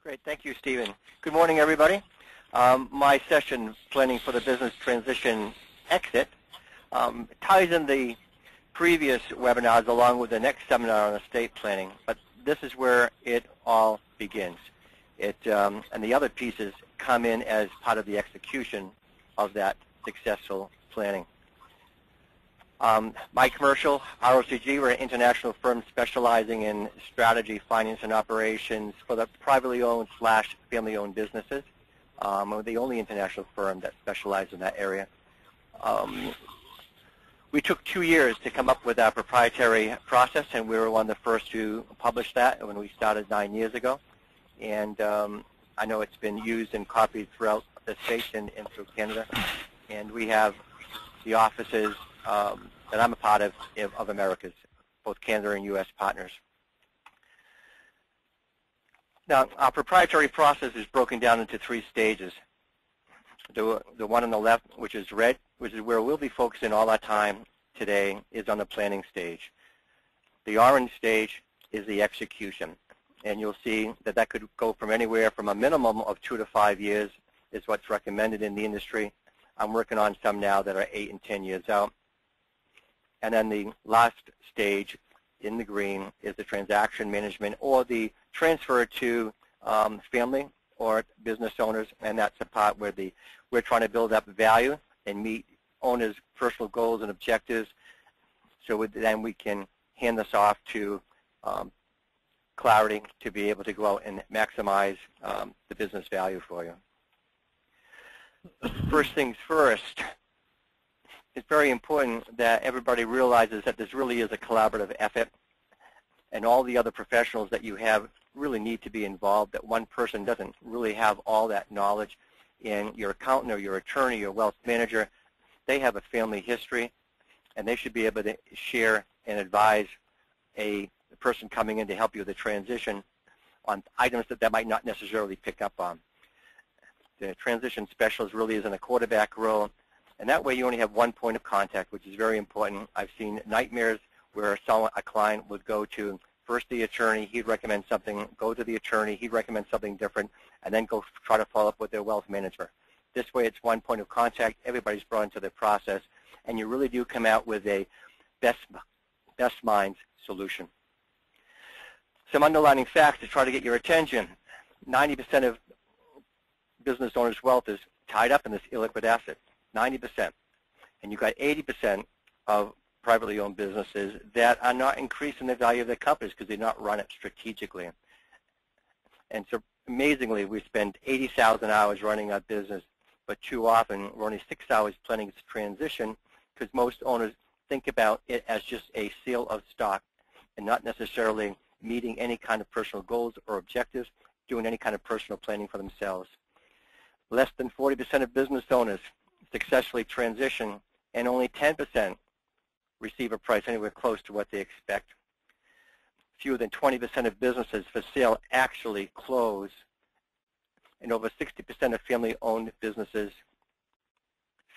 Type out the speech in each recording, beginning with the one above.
Great. Thank you, Stephen. Good morning, everybody. My session, Planning for the Business Transition Exit, ties in the previous webinars along with the next seminar on estate planning, but this is where it all begins. And the other pieces come in as part of the execution of that successful planning. My commercial, ROCG, we're an international firm specializing in strategy, finance, and operations for the privately owned / family-owned businesses. We're the only international firm that specializes in that area. We took 2 years to come up with our proprietary process, and we were one of the first to publish that when we started 9 years ago. And I know it's been used and copied throughout the States and through Canada. And we have the offices that I'm a part of Americas, both Canada and U.S. partners. Now, our proprietary process is broken down into 3 stages. The one on the left, which is red, which is where we'll be focusing all our time today, is on the planning stage. The orange stage is the execution. And you'll see that that could go from anywhere from a minimum of 2 to 5 years is what's recommended in the industry. I'm working on some now that are 8 and 10 years out. And then the last stage in the green is the transaction management or the transfer to family or business owners, and that's the part where we're trying to build up value and meet owners' personal goals and objectives, so then we can hand this off to Clarity to be able to go out and maximize the business value for you. First things first, it's very important that everybody realizes that this really is a collaborative effort, and all the other professionals that you have really need to be involved, that one person doesn't really have all that knowledge. And your accountant or your attorney or wealth manager, they have a family history, and they should be able to share and advise a person coming in to help you with the transition on items that might not necessarily pick up on. The transition specialist really is in a quarterback role, and that way you only have one point of contact, which is very important. I've seen nightmares where a client would go to first the attorney, he'd recommend something, go to the attorney, he'd recommend something different, and then go try to follow up with their wealth manager. This way it's one point of contact, everybody's brought into the process, and you really do come out with a best minds solution. Some underlining facts to try to get your attention. 90% of business owners' wealth is tied up in this illiquid asset, 90%. And you've got 80% of privately owned businesses that are not increasing the value of their companies because they're not run it strategically. And so amazingly, we spend 80,000 hours running our business, but too often we're only 6 hours planning its transition because most owners think about it as just a sale of stock and not necessarily meeting any kind of personal goals or objectives, doing any kind of personal planning for themselves. Less than 40% of business owners successfully transition, and only 10% receive a price anywhere close to what they expect. Fewer than 20% of businesses for sale actually close, and over 60% of family-owned businesses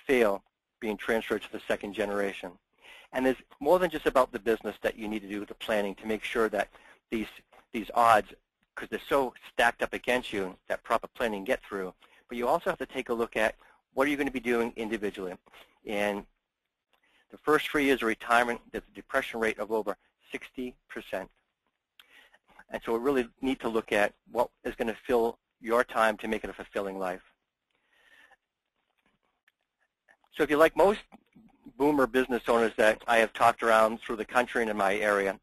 fail being transferred to the second generation. And there's more than just about the business that you need to do the planning to make sure that these odds, because they're so stacked up against you, that proper planning get through. But you also have to take a look at what are you going to be doing individually. And the first 3 years of retirement, there's a depression rate of over 60%. And so we really need to look at what is going to fill your time to make it a fulfilling life. So if you're like most boomer business owners that I have talked around through the country and in my area,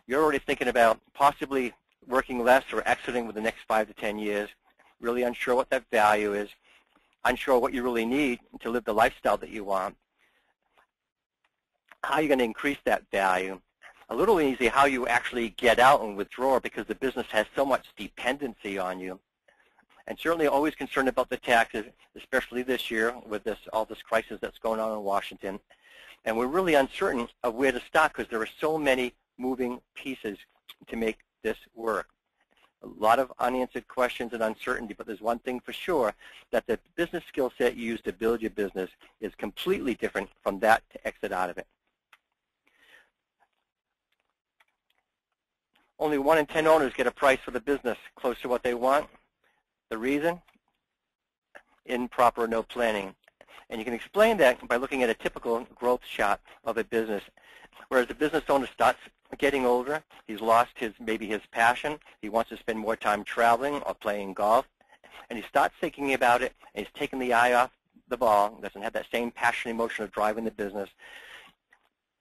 you're already thinking about possibly working less or exiting within the next 5 to 10 years, really unsure what that value is, unsure what you really need to live the lifestyle that you want, how you're going to increase that value, a little easy how you actually get out and withdraw because the business has so much dependency on you, and certainly always concerned about the taxes, especially this year with all this crisis that's going on in Washington. And we're really uncertain of where to start because there are so many moving pieces to make this work. A lot of unanswered questions and uncertainty, but there's one thing for sure, that the business skill set you use to build your business is completely different from that to exit out of it. Only 1 in 10 owners get a price for the business close to what they want. The reason? Improper no planning. And you can explain that by looking at a typical growth chart of a business. Whereas the business owner starts getting older, he's lost maybe his passion, he wants to spend more time traveling or playing golf, and he starts thinking about it, and he's taking the eye off the ball, doesn't have that same passion, emotion of driving the business.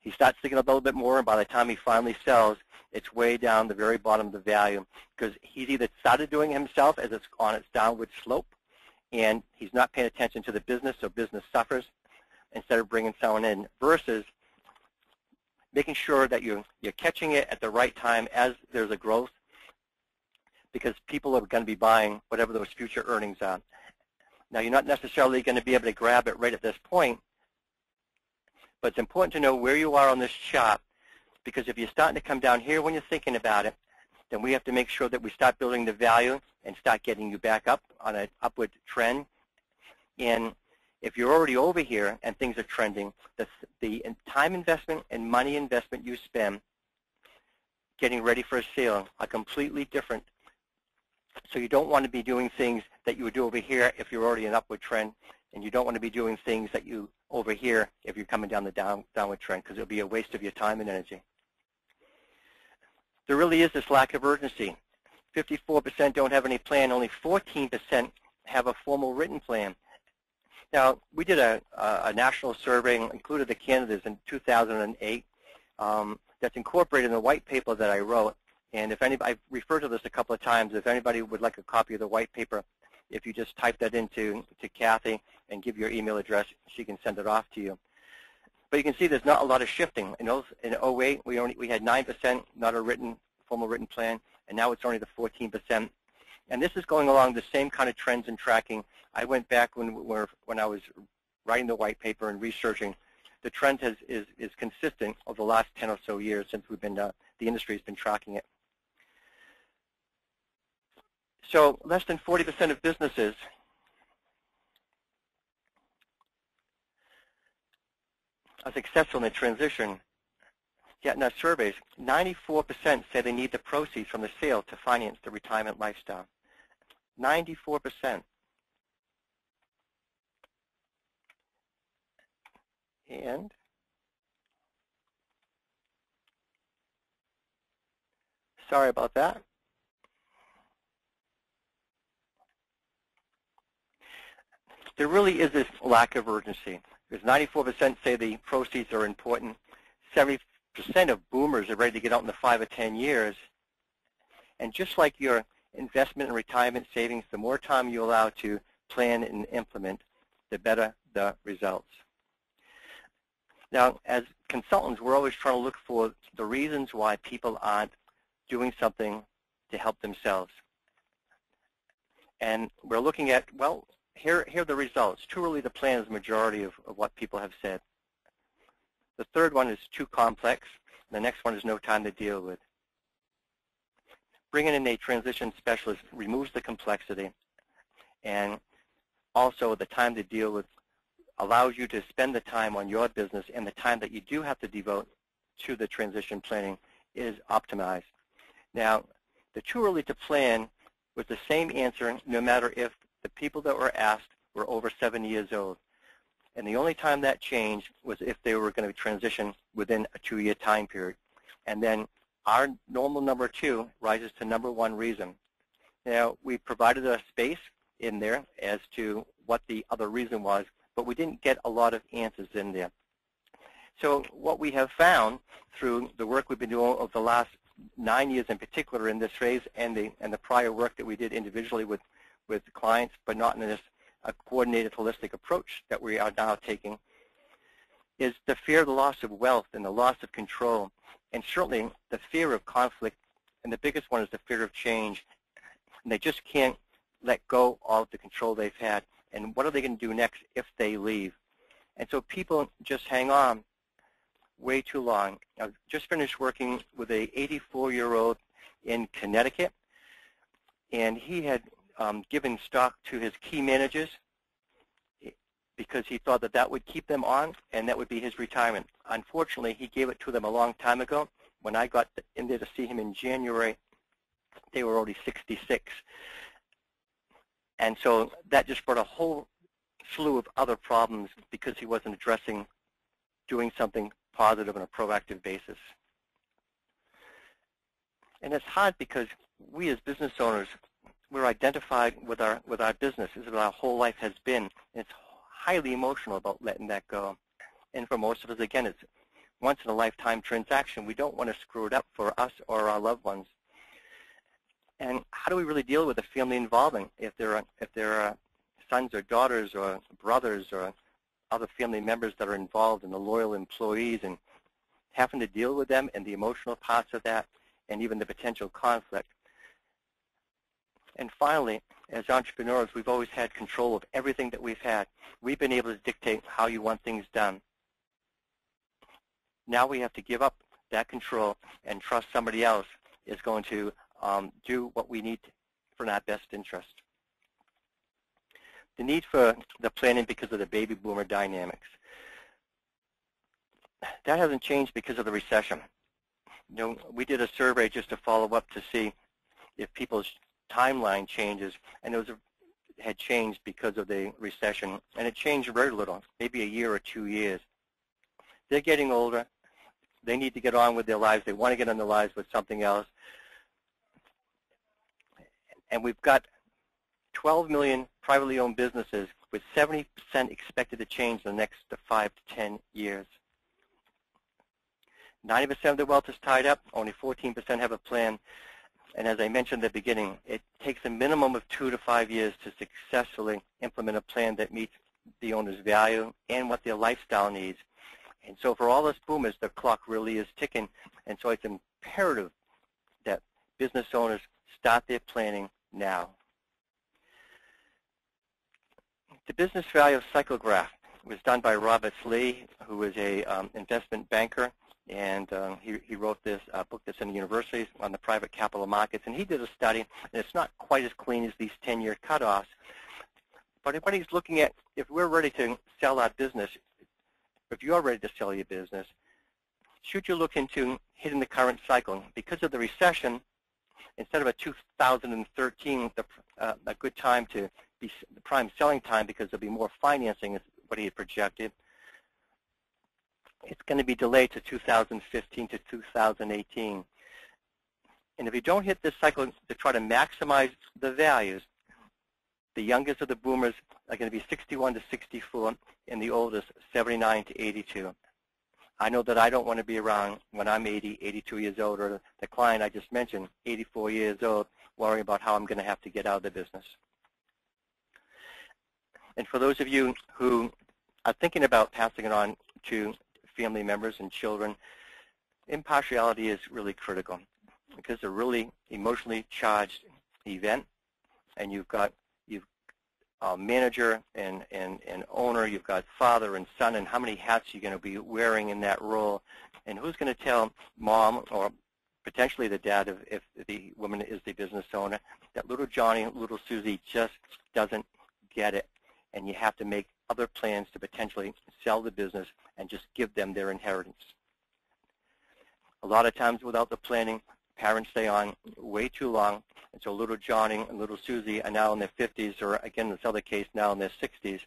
He starts thinking a little bit more, and by the time he finally sells, it's way down the very bottom of the value, because he's either started doing it himself as it's on its downward slope, and he's not paying attention to the business, so business suffers instead of bringing someone in, versus making sure that you're catching it at the right time as there's a growth, because people are going to be buying whatever those future earnings are. Now, you're not necessarily going to be able to grab it right at this point, but it's important to know where you are on this chart, because if you're starting to come down here when you're thinking about it, then we have to make sure that we start building the value and start getting you back up on an upward trend. And if you're already over here and things are trending, the time investment and money investment you spend getting ready for a sale are completely different. So you don't want to be doing things that you would do over here if you're already in an upward trend, and you don't want to be doing things that you over here if you're coming down the downward trend, because it'll be a waste of your time and energy. There really is this lack of urgency. 54% don't have any plan. Only 14% have a formal written plan. Now, we did a national survey, included the candidates in 2008, that's incorporated in the white paper that I wrote. And if anybody, I've referred to this a couple of times, if anybody would like a copy of the white paper, if you just type that into Kathy and give your email address, she can send it off to you. But you can see there's not a lot of shifting. In 08, we had 9% not a formal written plan, and now it's only the 14%. And this is going along the same kind of trends and tracking. I went back when I was writing the white paper and researching. The trend is consistent over the last 10 or so years since we've been the industry has been tracking it. So less than 40% of businesses are successful in the transition. Yet in our surveys, 94% say they need the proceeds from the sale to finance the retirement lifestyle. 94%. And sorry about that. There really is this lack of urgency, because 94% say the proceeds are important. 70% of boomers are ready to get out in the 5 or 10 years. And just like your investment and retirement savings, the more time you allow to plan and implement, the better the results. Now, as consultants, we're always trying to look for the reasons why people aren't doing something to help themselves. And we're looking at, well, here are the results. Too early to plan is the majority of what people have said. The third one is too complex. The next one is no time to deal with. Bringing in a transition specialist removes the complexity, and also the time to deal with allows you to spend the time on your business, and the time that you do have to devote to the transition planning is optimized. Now, the too early to plan was the same answer no matter if the people that were asked were over 7 years old. And the only time that changed was if they were going to transition within a 2-year time period. And then our normal number 2 rises to number 1 reason. Now, we provided a space in there as to what the other reason was, but we didn't get a lot of answers in there. So what we have found through the work we've been doing over the last 9 years in particular in this phase, and the prior work that we did individually with clients, but not in this coordinated holistic approach that we are now taking, is the fear of the loss of wealth and the loss of control, and certainly the fear of conflict, and the biggest one is the fear of change. And they just can't let go of the control they've had. And what are they going to do next if they leave? And so people just hang on way too long. I've just finished working with a 84-year-old in Connecticut, and he had given stock to his key managers because he thought that that would keep them on and that would be his retirement. Unfortunately, he gave it to them a long time ago. When I got in there to see him in January, they were already 66. And so that just brought a whole slew of other problems because he wasn't addressing doing something positive on a proactive basis. And it's hard because we as business owners, we're identified with our business. This is what our whole life has been. And it's highly emotional about letting that go. And for most of us, again, it's once in a lifetime transaction. We don't want to screw it up for us or our loved ones. And how do we really deal with a family involvement if there are sons or daughters or brothers or other family members that are involved and the loyal employees, and having to deal with them and the emotional parts of that and even the potential conflict. And finally, as entrepreneurs, we've always had control of everything that we've had. We've been able to dictate how you want things done. Now we have to give up that control and trust somebody else is going to do what we need for our best interest. The need for the planning because of the baby boomer dynamics. That hasn't changed because of the recession. You know, we did a survey just to follow up to see if people's timeline changes, and it had changed because of the recession, and it changed very little, maybe a year or 2 years. They're getting older. They need to get on with their lives. They want to get on their lives with something else. And we've got 12 million privately owned businesses with 70% expected to change in the next 5 to 10 years. 90% of the wealth is tied up. Only 14% have a plan. And as I mentioned at the beginning, it takes a minimum of 2 to 5 years to successfully implement a plan that meets the owner's value and what their lifestyle needs. And so for all us boomers, the clock really is ticking. And so it's imperative that business owners start their planning now. The business value cycle graph was done by Robert Lee, who is a investment banker, and he wrote this book that's in the universities on the private capital markets. And he did a study, and it's not quite as clean as these 10-year cutoffs. But what he's looking at, if we're ready to sell our business, if you're ready to sell your business, should you look into hitting the current cycle? Because of the recession, instead of a 2013, a good time to be the prime selling time because there'll be more financing is what he had projected. It's going to be delayed to 2015 to 2018. And if you don't hit this cycle to try to maximize the values, the youngest of the boomers are going to be 61 to 64, and the oldest 79 to 82. I know that I don't want to be around when I'm 80, 82 years old, or the client I just mentioned, 84 years old, worrying about how I'm going to have to get out of the business. And for those of you who are thinking about passing it on to family members and children, impartiality is really critical because it's a really emotionally charged event, and you've got manager and owner, you've got father and son, and how many hats you're going to be wearing in that role, and who's going to tell mom or potentially the dad if the woman is the business owner that little Johnny, little Susie just doesn't get it, and you have to make other plans to potentially sell the business and just give them their inheritance. A lot of times without the planning, parents stay on way too long, and so little Johnny and little Susie are now in their 50s, or again, in this other case, now in their 60s.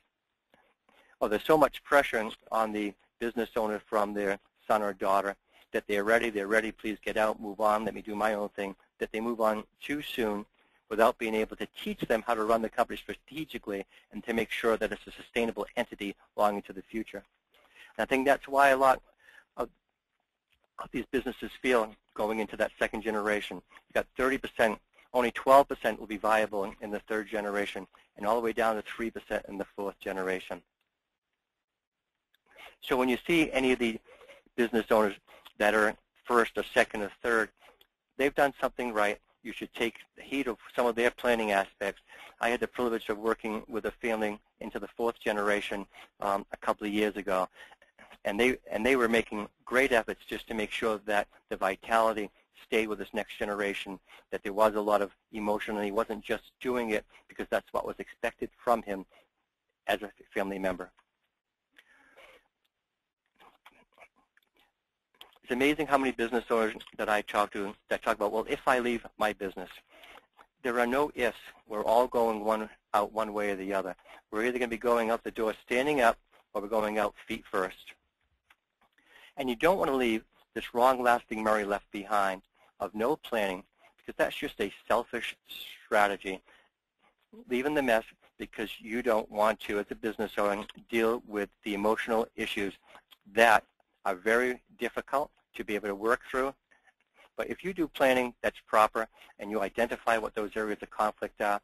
Or there's so much pressure on the business owner from their son or daughter that they're ready, please get out, move on, let me do my own thing, that they move on too soon without being able to teach them how to run the company strategically and to make sure that it's a sustainable entity long into the future. And I think that's why a lot of these businesses feel going into that second generation. You've got 30%, only 12% will be viable in the third generation, and all the way down to 3% in the fourth generation. So when you see any of the business owners that are first or second or third, they've done something right. You should take the heed of some of their planning aspects. I had the privilege of working with a family into the fourth generation a couple of years ago, and they were making great efforts just to make sure that the vitality stayed with this next generation, that there was a lot of emotion, and he wasn't just doing it because that's what was expected from him as a family member. It's amazing how many business owners that I talk to that talk about, well, if I leave my business, there are no ifs. We're all going out one way or the other. We're either going to be going out the door standing up or we're going out feet first. And you don't want to leave this long-lasting memory left behind of no planning, because that's just a selfish strategy. Leaving the mess because you don't want to, as a business owner, deal with the emotional issues that are very difficult to be able to work through. But if you do planning that's proper and you identify what those areas of conflict are,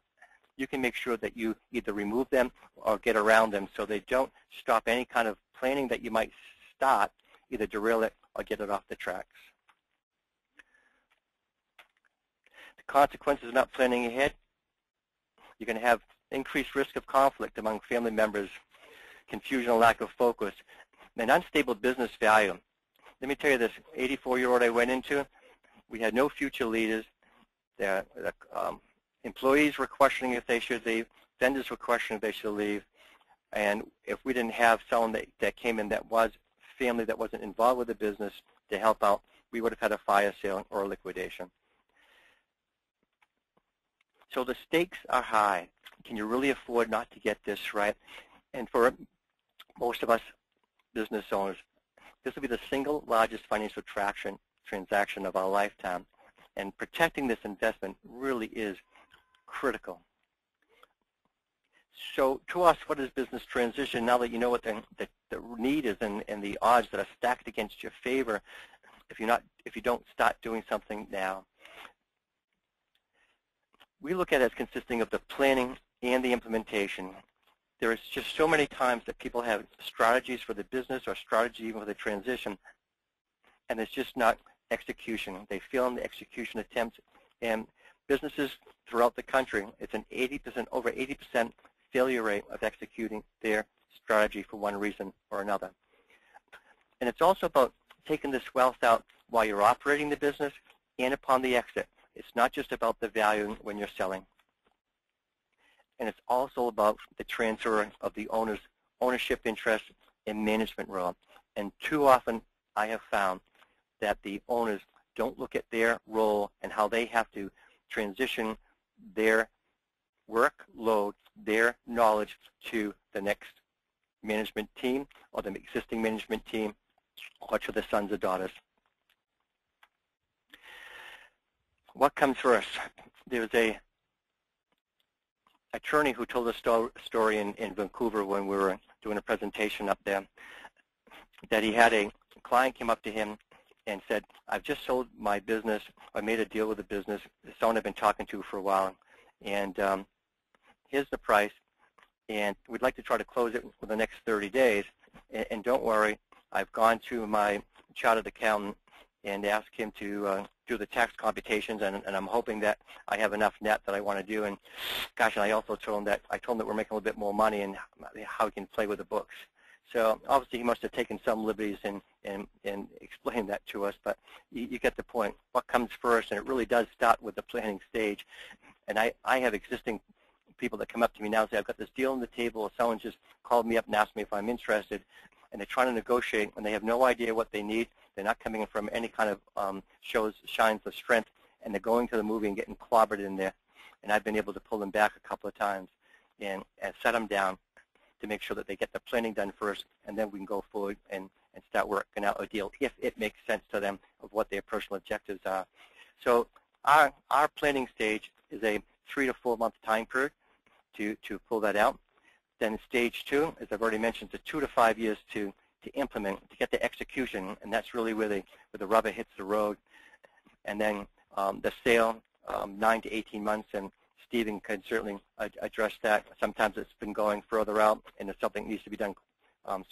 you can make sure that you either remove them or get around them so they don't stop any kind of planning that you might start, either derail it or get it off the tracks. The consequences of not planning ahead: you're going to have increased risk of conflict among family members, confusion and lack of focus, and unstable business value. Let me tell you this 84-year-old I went into, we had no future leaders. The employees were questioning if they should leave. Vendors were questioning if they should leave. And if we didn't have someone that came in that was family, that wasn't involved with the business to help out, we would have had a fire sale or a liquidation. So the stakes are high. Can you really afford not to get this right? And for most of us business owners, this will be the single largest financial transaction of our lifetime. And protecting this investment really is critical. So to us, what is business transition? Now that you know what the need is and the odds that are stacked against your favor, if you don't start doing something now. We look at it as consisting of the planning and the implementation. There is just so many times that people have strategies for the business or strategy even for the transition, and it's just not execution. They fail in the execution attempts, and businesses throughout the country, it's an over 80% failure rate of executing their strategy for one reason or another. And it's also about taking this wealth out while you're operating the business and upon the exit. It's not just about the value when you're selling. And it's also about the transfer of the owner's ownership interest and management role. And too often I have found that the owners don't look at their role and how they have to transition their workload, their knowledge to the next management team or the existing management team or to the sons or daughters. What comes first? There was a attorney who told a story in Vancouver when we were doing a presentation up there, that he had a client came up to him and said, I've just sold my business. I made a deal with the business, someone I've been talking to for a while, and here's the price, and we'd like to try to close it within the next 30 days. And don't worry, I've gone to my chartered accountant and asked him to do the tax computations, and I'm hoping that I have enough net that I want to do. And gosh, and I also told him that we're making a little bit more money and how he can play with the books. So obviously he must have taken some liberties in explaining that to us, but you get the point. What comes first, and it really does start with the planning stage. And I have existing people that come up to me now and say, I've got this deal on the table, or someone just called me up and asked me if I'm interested, and they're trying to negotiate, and they have no idea what they need. They're not coming in from any kind of shines of strength, and they're going to the movie and getting clobbered in there. And I've been able to pull them back a couple of times and set them down to make sure that they get the planning done first, and then we can go forward and start working out a deal if it makes sense to them of what their personal objectives are. So our planning stage is a 3 to 4 month time period to pull that out. Then stage 2, as I've already mentioned, is 2 to 5 years to implement, to get the execution, and that's really where the rubber hits the road. And then the sale, 9 to 18 months, and Stephen could certainly address that. Sometimes it's been going further out, and if something needs to be done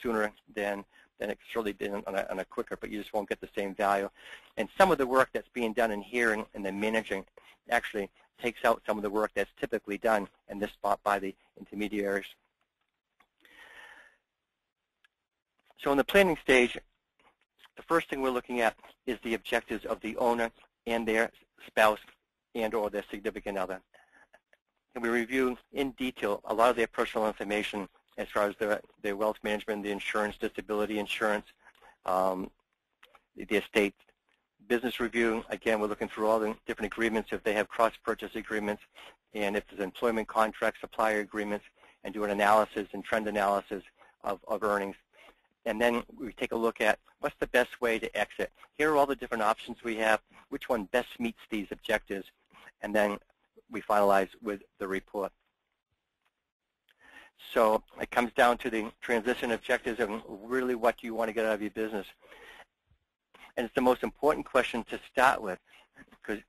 sooner, then it's surely been on a quicker, but you just won't get the same value. And some of the work that's being done in here and the managing actually takes out some of the work that's typically done in this spot by the intermediaries. So in the planning stage, the first thing we're looking at is the objectives of the owner and their spouse and or their significant other. And we review in detail a lot of their personal information as far as their wealth management, the insurance, disability insurance, the estate, business review, again, we're looking through all the different agreements, if they have cross-purchase agreements, and if there's employment contracts, supplier agreements, and do an analysis and trend analysis of earnings. And then we take a look at what's the best way to exit. Here are all the different options we have, which one best meets these objectives, and then we finalize with the report. So it comes down to the transition objectives and really what do you want to get out of your business. And it's the most important question to start with, because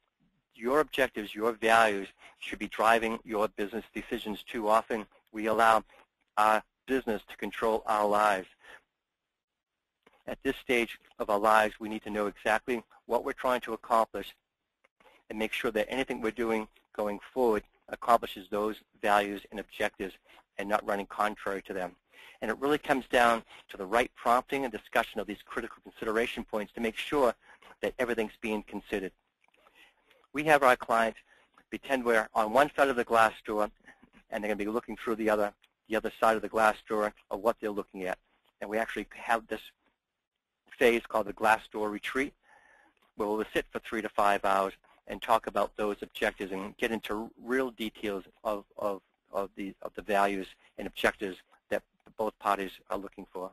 your objectives, your values should be driving your business decisions. Too often we allow our business to control our lives. At this stage of our lives, we need to know exactly what we're trying to accomplish and make sure that anything we're doing going forward accomplishes those values and objectives and not running contrary to them. And it really comes down to the right prompting and discussion of these critical consideration points to make sure that everything's being considered. We have our clients pretend we're on one side of the glass door and they're going to be looking through the other side of the glass door of what they're looking at. And we actually have this phase called the glass door retreat, where we'll sit for 3 to 5 hours and talk about those objectives and get into real details of the values and objectives that both parties are looking for.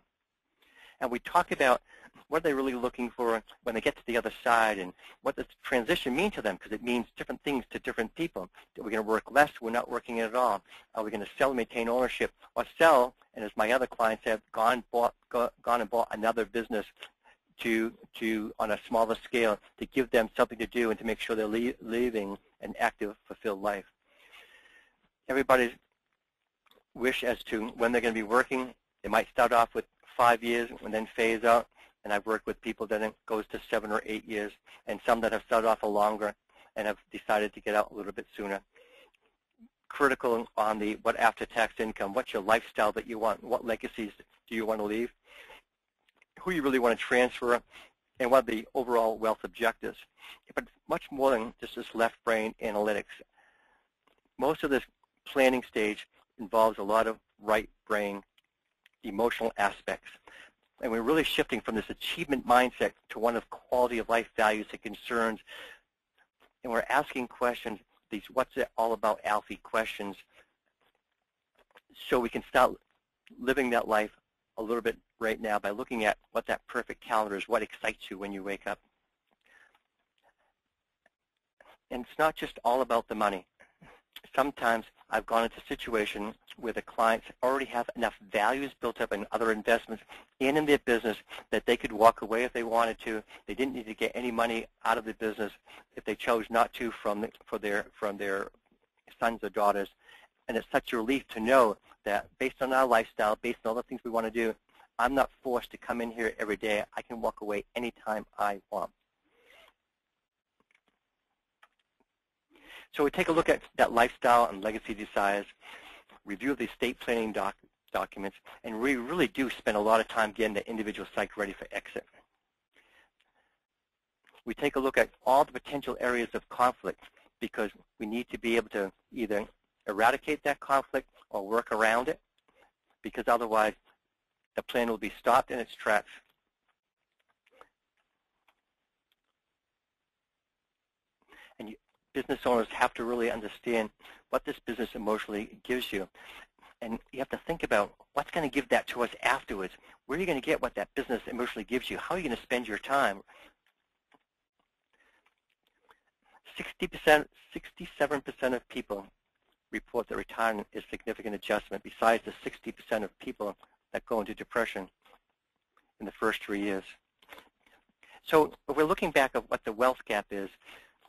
And we talk about what are they really looking for when they get to the other side, and what does transition mean to them, because it means different things to different people. Are we going to work less? We're not working at all. Are we going to sell and maintain ownership, or sell, and as my other clients have gone and bought another business on a smaller scale to give them something to do and to make sure they're living an active, fulfilled life. Everybody's wish as to when they're going to be working, they might start off with 5 years and then phase out. And I've worked with people that it goes to 7 or 8 years, and some that have started off a longer and have decided to get out a little bit sooner. Critical on the what after-tax income, what's your lifestyle that you want, what legacies do you want to leave, who you really want to transfer, and what are the overall wealth objectives. But much more than just this left brain analytics. Most of this planning stage involves a lot of right brain emotional aspects. And we're really shifting from this achievement mindset to one of quality of life values and concerns. And we're asking questions, these what's it all about Alfie questions, so we can start living that life a little bit right now by looking at what that perfect calendar is, what excites you when you wake up. And it's not just all about the money. Sometimes I've gone into situations where the clients already have enough values built up in other investments and in their business that they could walk away if they wanted to. They didn't need to get any money out of the business if they chose not to from their sons or daughters. And it's such a relief to know that based on our lifestyle, based on all the things we want to do, I'm not forced to come in here every day. I can walk away anytime I want. So we take a look at that lifestyle and legacy desires, review the estate planning documents, and we really do spend a lot of time getting the individual psych ready for exit. We take a look at all the potential areas of conflict, because we need to be able to either eradicate that conflict or work around it, because otherwise the plan will be stopped in its tracks. And business owners have to really understand what this business emotionally gives you. And you have to think about what's going to give that to us afterwards. Where are you going to get what that business emotionally gives you? How are you going to spend your time? 67% of people report that retirement is a significant adjustment, besides the 60% of people that go into depression in the first 3 years. So if we're looking back at what the wealth gap is,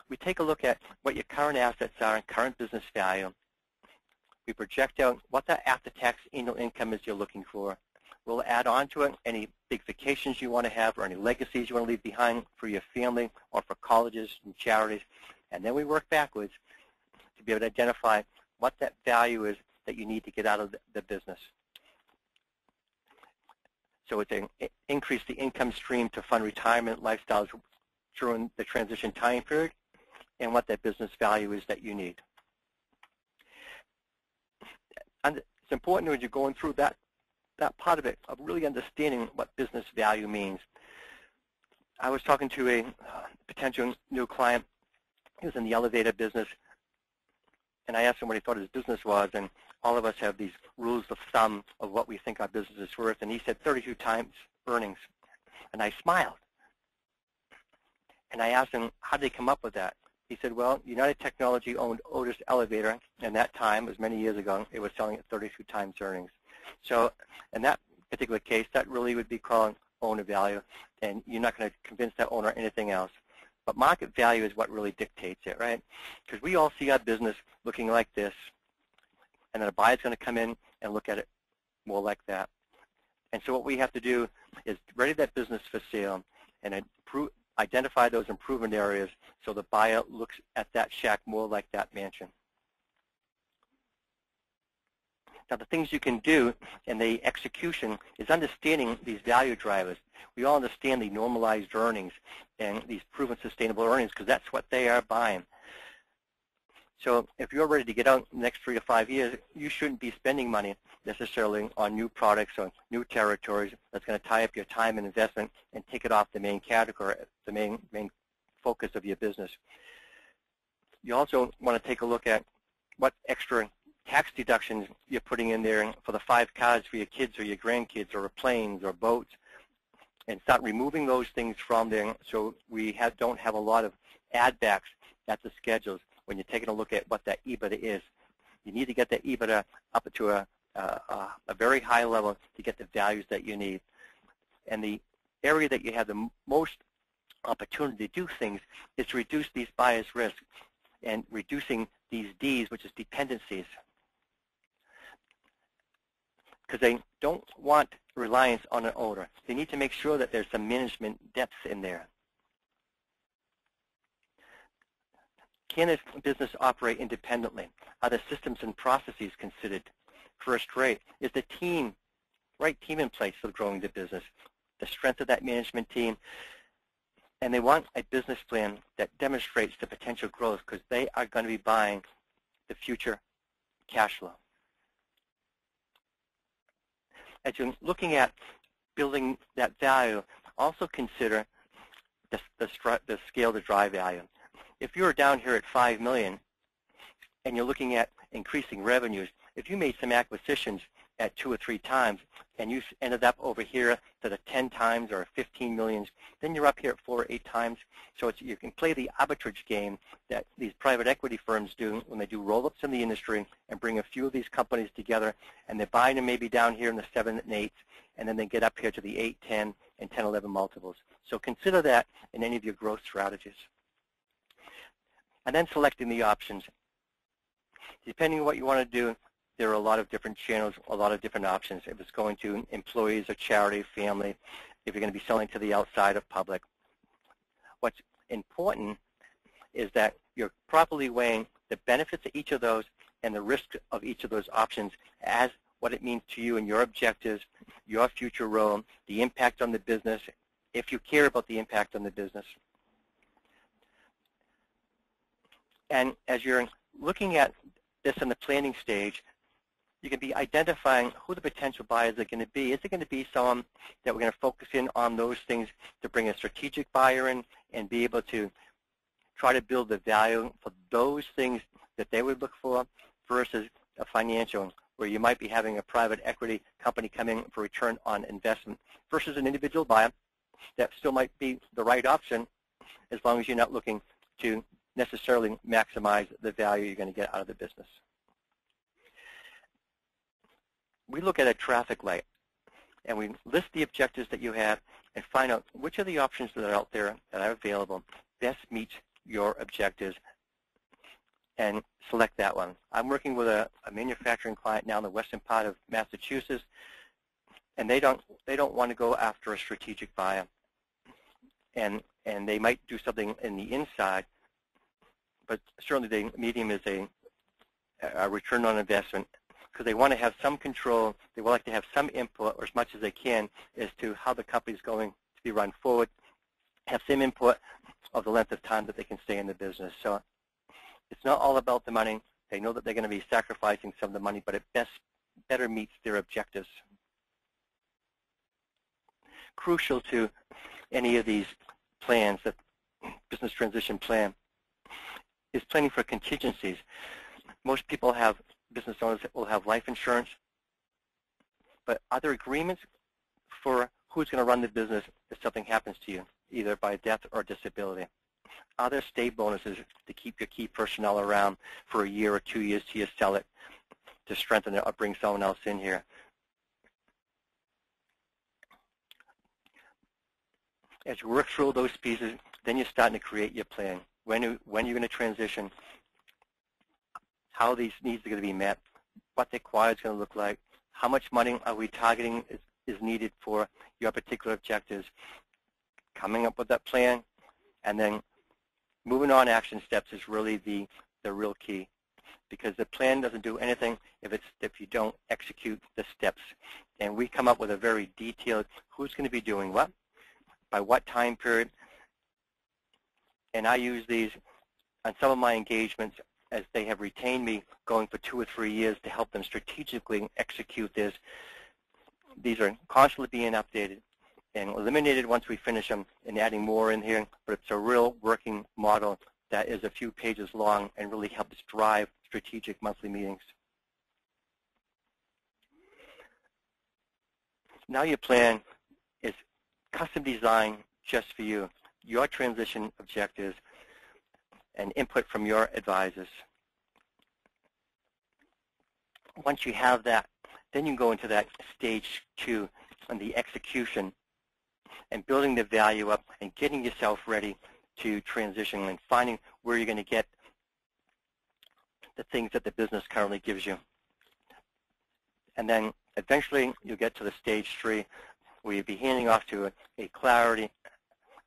we take a look at what your current assets are and current business value. We project out what that after-tax annual income is you're looking for. We'll add on to it any big vacations you want to have or any legacies you want to leave behind for your family or for colleges and charities. And then we work backwards to be able to identify what that value is that you need to get out of the business. So it's an increase the income stream to fund retirement lifestyles during the transition time period, and what that business value is that you need. And it's important when you're going through that part of it, of really understanding what business value means. I was talking to a potential new client. He was in the elevator business, and I asked him what he thought his business was, and all of us have these rules of thumb of what we think our business is worth, and he said 32 times earnings. And I smiled. And I asked him, how did they come up with that? He said, well, United Technology owned Otis Elevator, and that time, it was many years ago, it was selling at 32 times earnings. So in that particular case, that really would be called owner value, and you're not going to convince that owner anything else. But market value is what really dictates it, right? Because we all see our business looking like this, and then a buyer's going to come in and look at it more like that. And so what we have to do is ready that business for sale and identify those improvement areas so the buyer looks at that shack more like that mansion. Now, the things you can do in the execution is understanding these value drivers. We all understand the normalized earnings and these proven sustainable earnings because that's what they are buying. So if you're ready to get out in the next 3 to 5 years, you shouldn't be spending money necessarily on new products or new territories that's going to tie up your time and investment and take it off the main category, the main focus of your business. You also want to take a look at what extra tax deductions you're putting in there for the 5 cars for your kids or your grandkids or planes or boats, and start removing those things from there so we don't have a lot of add backs at the schedules when you're taking a look at what that EBITDA is. You need to get that EBITDA up to a very high level to get the values that you need. And the area that you have the most opportunity to do things is to reduce these buyers' risk and reducing these Ds, which is dependencies. Because they don't want reliance on an owner. They need to make sure that there's some management depth in there. Can this business operate independently? Are the systems and processes considered first rate? Is the right team in place for growing the business? The strength of that management team? And they want a business plan that demonstrates the potential growth because they are going to be buying the future cash flow. As you're looking at building that value, also consider the scale to drive value. If you're down here at $5 million and you're looking at increasing revenues, if you made some acquisitions at 2 or 3 times and you ended up over here to the 10 times or 15 millions, then you're up here at 4 or 8 times. So you can play the arbitrage game that these private equity firms do when they do roll-ups in the industry and bring a few of these companies together, and they're buying them maybe down here in the 7 and 8s, and then they get up here to the 8, 10, and 10, 11 multiples. So consider that in any of your growth strategies. And then selecting the options. Depending on what you want to do, there are a lot of different channels, a lot of different options. If it's going to employees or charity, family, if you're going to be selling to the outside of public. What's important is that you're properly weighing the benefits of each of those and the risks of each of those options as what it means to you and your objectives, your future role, the impact on the business, if you care about the impact on the business. And as you're looking at this in the planning stage, you can be identifying who the potential buyers are going to be. Is it going to be someone that we're going to focus in on those things to bring a strategic buyer in and be able to try to build the value for those things that they would look for versus a financial where you might be having a private equity company come in for return on investment versus an individual buyer that still might be the right option as long as you're not looking to necessarily maximize the value you're going to get out of the business. We look at a traffic light and we list the objectives that you have and find out which of the options that are out there that are available best meets your objectives and select that one. I'm working with a manufacturing client now in the western part of Massachusetts, and they don't want to go after a strategic buyer, and they might do something in the inside, but certainly the medium is a return on investment because they want to have some control. They would like to have some input, or as much as they can, as to how the company is going to be run forward, have some input of the length of time that they can stay in the business. So it's not all about the money. They know that they're going to be sacrificing some of the money, but it better meets their objectives. Crucial to any of these plans, the business transition plan, is planning for contingencies. Most people have, business owners will have life insurance, but are there agreements for who's going to run the business if something happens to you, either by death or disability? Are there stay bonuses to keep your key personnel around for a year or 2 years till you sell it, to strengthen it or bring someone else in here? As you work through those pieces, then you're starting to create your plan. When you're going to transition, how these needs are going to be met, what the acquire is going to look like, how much money are we targeting is needed for your particular objectives, coming up with that plan, and then moving on action steps is really the real key, because the plan doesn't do anything if you don't execute the steps. And we come up with a very detailed who's going to be doing what, by what time period, and I use these on some of my engagements as they have retained me going for 2 or 3 years to help them strategically execute this. These are constantly being updated and eliminated once we finish them and adding more in here, but it's a real working model that is a few pages long and really helps drive strategic monthly meetings. Now your plan is custom designed just for you, your transition objectives, and input from your advisors. Once you have that, then you go into that stage 2 on the execution and building the value up and getting yourself ready to transition and finding where you're going to get the things that the business currently gives you. And then eventually you'll get to the stage 3 where you'll be handing off to a clarity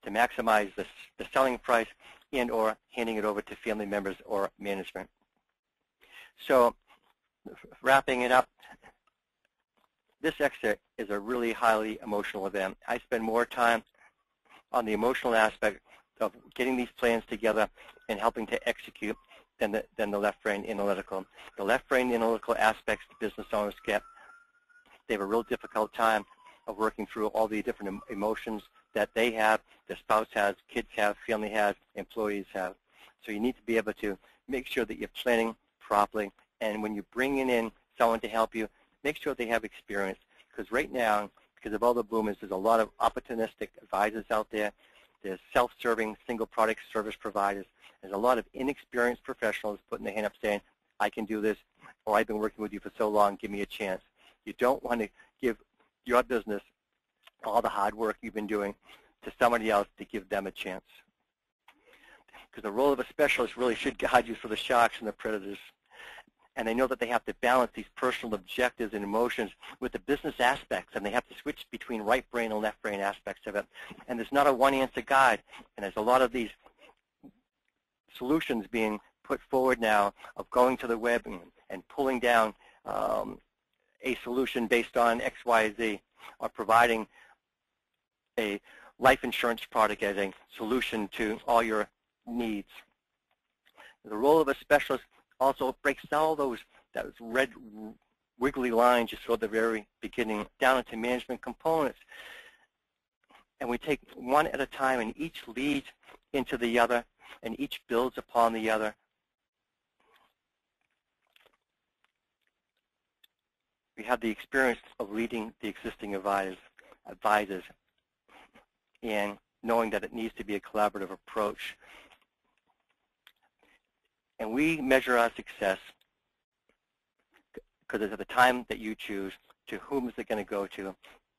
to maximize the selling price and or handing it over to family members or management. So wrapping it up, this exit is a really highly emotional event. I spend more time on the emotional aspect of getting these plans together and helping to execute than the left brain analytical. The left brain analytical aspects the business owners get, they have a real difficult time of working through all the different emotions that they have, their spouse has, kids have, family has, employees have. So you need to be able to make sure that you're planning properly, and when you're bringing in someone to help you, make sure they have experience, because right now, because of all the boomers, there's a lot of opportunistic advisors out there. There's self-serving single product service providers. There's a lot of inexperienced professionals putting their hand up saying, I can do this, or I've been working with you for so long, give me a chance. You don't want to give your business all the hard work you've been doing to somebody else to give them a chance. Because the role of a specialist really should guide you for the sharks and the predators. And they know that they have to balance these personal objectives and emotions with the business aspects, and they have to switch between right brain and left brain aspects of it. And there's not a one-answer guide, and there's a lot of these solutions being put forward now of going to the web and pulling down a solution based on X, Y, Z, or providing a life insurance product as a solution to all your needs. The role of a specialist also breaks all those red wiggly lines you saw at the very beginning down into management components. And we take one at a time, and each leads into the other, and each builds upon the other. We have the experience of leading the existing advisors and knowing that it needs to be a collaborative approach. And we measure our success because it's at the time that you choose to whom is it going to go to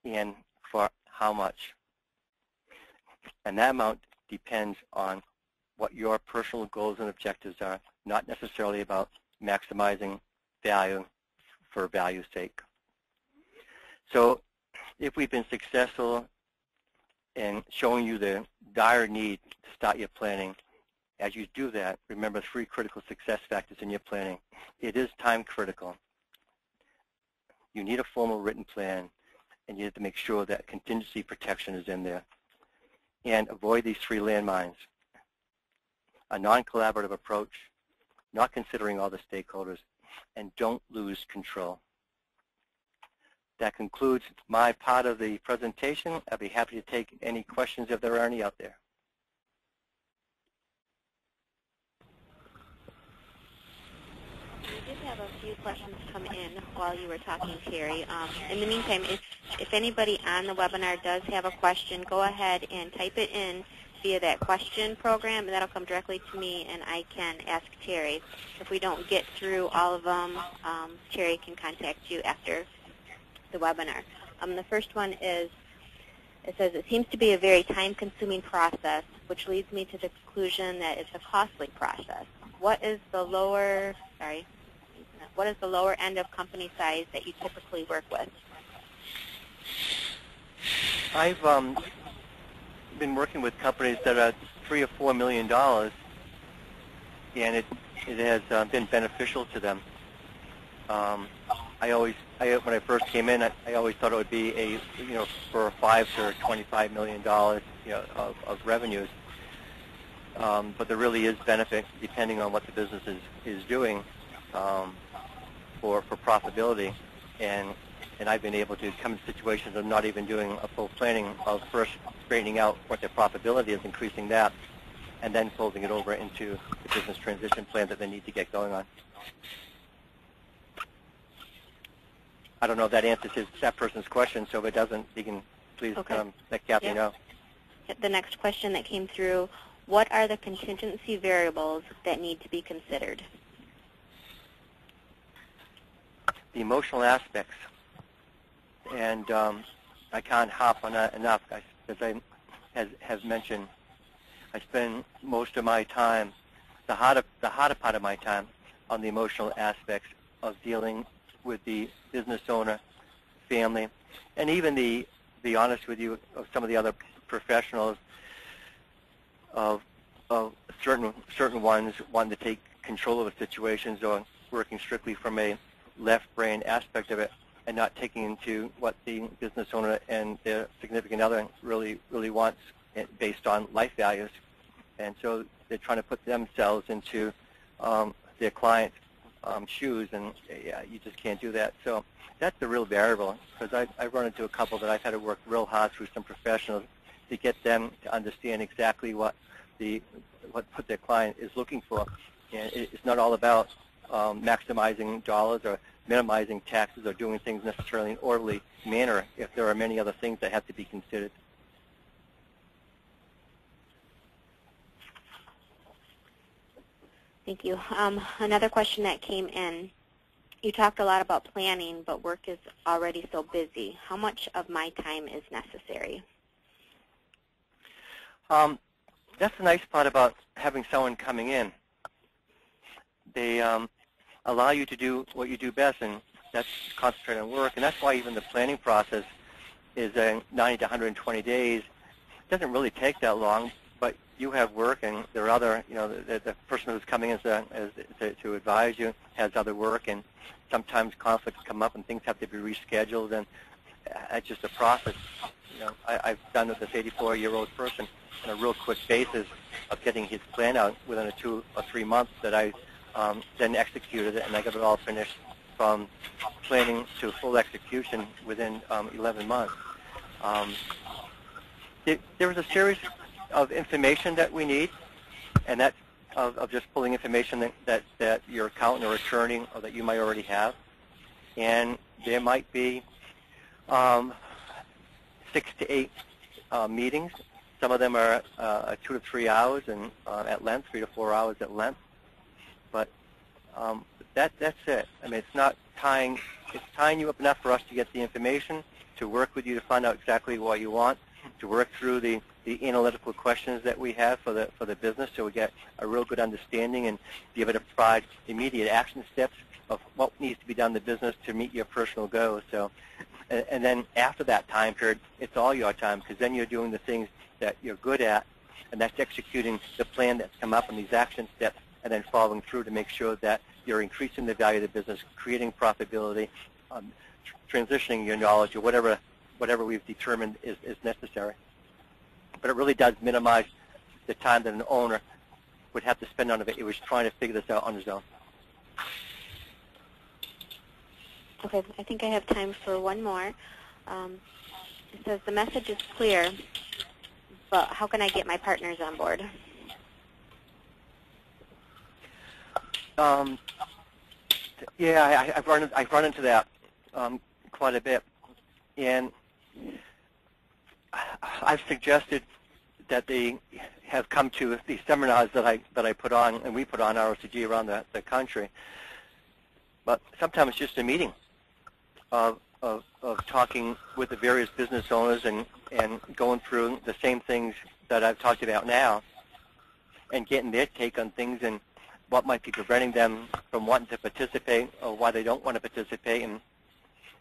and for how much. And that amount depends on what your personal goals and objectives are, not necessarily about maximizing value for value's sake. So if we've been successful in showing you the dire need to start your planning, as you do that, remember 3 critical success factors in your planning. It is time critical. You need a formal written plan, and you have to make sure that contingency protection is in there. And avoid these 3 landmines. A non-collaborative approach, not considering all the stakeholders, and don't lose control. That concludes my part of the presentation. I'll be happy to take any questions if there are any out there. few questions come in while you were talking, Terry. In the meantime, if anybody on the webinar does have a question, go ahead and type it in via that question program, and that'll come directly to me, and I can ask Terry. If we don't get through all of them, Terry can contact you after the webinar. The first one is, it says, it seems to be a very time-consuming process, which leads me to the conclusion that it's a costly process. What is the lower end of company size that you typically work with? I've been working with companies that are $3 or $4 million, and it has been beneficial to them. When I first came in, I always thought it would be for $5 to $25 million, of revenues. But there really is benefit depending on what the business is doing for profitability, and I've been able to come to situations of not even doing a full planning of first straightening out what their profitability is, increasing that, and then folding it over into the business transition plan that they need to get going on. I don't know if that answers that person's question, so if it doesn't, you can please let Kathy know. The next question that came through, what are the contingency variables that need to be considered? The emotional aspects, and I can't hop on that enough. As I have mentioned, I spend most of my time, the harder part of my time, on the emotional aspects of dealing with the business owner, family, and even the honest with you, of some of the other professionals, of certain ones wanting to take control of the situations, or working strictly from a left brain aspect of it, and not taking into what the business owner and their significant other really wants based on life values. And so they're trying to put themselves into their client's shoes, and you just can't do that. So that's the real variable, because I've run into a couple that I've had to work real hard through some professionals to get them to understand exactly what their client is looking for. And it's not all about maximizing dollars or minimizing taxes or doing things necessarily in an orderly manner, if there are many other things that have to be considered. Thank you. Another question that came in. You talked a lot about planning, but work is already so busy. How much of my time is necessary? That's the nice part about having someone coming in. They allow you to do what you do best, and that's concentrate on work. And that's why even the planning process is 90 to 120 days. It doesn't really take that long, but you have work, and there are other, the person who's coming in to advise you has other work, and sometimes conflicts come up and things have to be rescheduled, and it's just a process. I've done with this 84-year-old person on a real quick basis of getting his plan out within a 2 or 3 months that I then executed it, and I got it all finished from planning to full execution within 11 months. There was a series of information that we need, and that's of just pulling information that your accountant or attorney or that you might already have. And there might be 6 to 8 meetings. Some of them are 2 to 3 hours and at length, 3 to 4 hours at length. But that's it. I mean, it's tying you up enough for us to get the information, to work with you to find out exactly what you want, to work through the analytical questions that we have for the business, so we get a real good understanding and be able to provide immediate action steps of what needs to be done in the business to meet your personal goals. So, and then after that time period, it's all your time, because then you're doing the things that you're good at, and that's executing the plan that's come up in these action steps, and then following through to make sure that you're increasing the value of the business, creating profitability, transitioning your knowledge, or whatever we've determined is necessary. But it really does minimize the time that an owner would have to spend on it if he was trying to figure this out on his own. Okay, I think I have time for one more. It says, the message is clear, but how can I get my partners on board? Yeah, I've run into that quite a bit, and I've suggested that they have come to these seminars that I put on, and we put on ROCG around the country. But sometimes it's just a meeting of talking with the various business owners and going through the same things that I've talked about now, and getting their take on things and what might be preventing them from wanting to participate or why they don't want to participate. And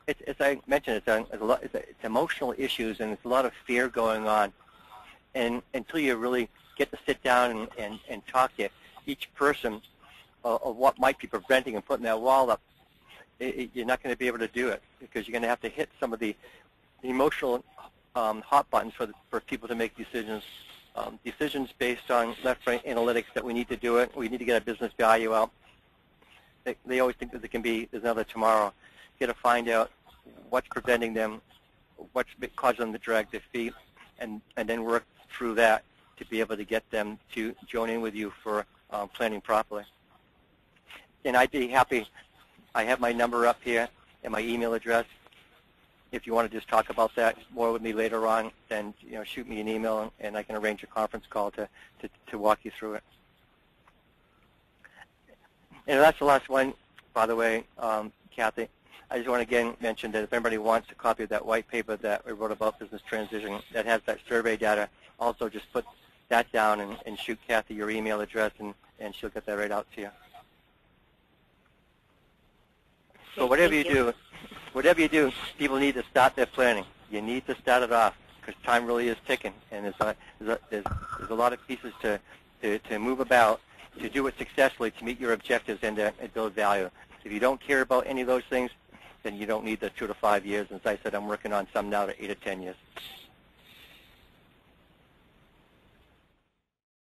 as I mentioned, it's emotional issues, and it's a lot of fear going on. And until you really get to sit down and talk to each person of what might be preventing and putting that wall up, you're not going to be able to do it, because you're going to have to hit some of the emotional hot buttons for people to make decisions. Decisions based on left-right analytics that we need to do it. We need to get a business value out. They always think that there's another tomorrow. You got to find out what's preventing them, what's causing them to drag their feet, and then work through that to be able to get them to join in with you for planning properly. And I'd be happy. I have my number up here and my email address. If you want to just talk about that more with me later on, then shoot me an email, and I can arrange a conference call to walk you through it. And that's the last one, by the way, Kathy. I just want to again mention that if anybody wants a copy of that white paper that we wrote about business transition that has that survey data, also just put that down and shoot Kathy your email address, and she'll get that right out to you. So whatever you do, people need to start their planning. You need to start it off, because time really is ticking, and there's a lot of pieces to move about to do it successfully, to meet your objectives and to build value. If you don't care about any of those things, then you don't need the 2 to 5 years. And as I said, I'm working on some now to 8 to 10 years.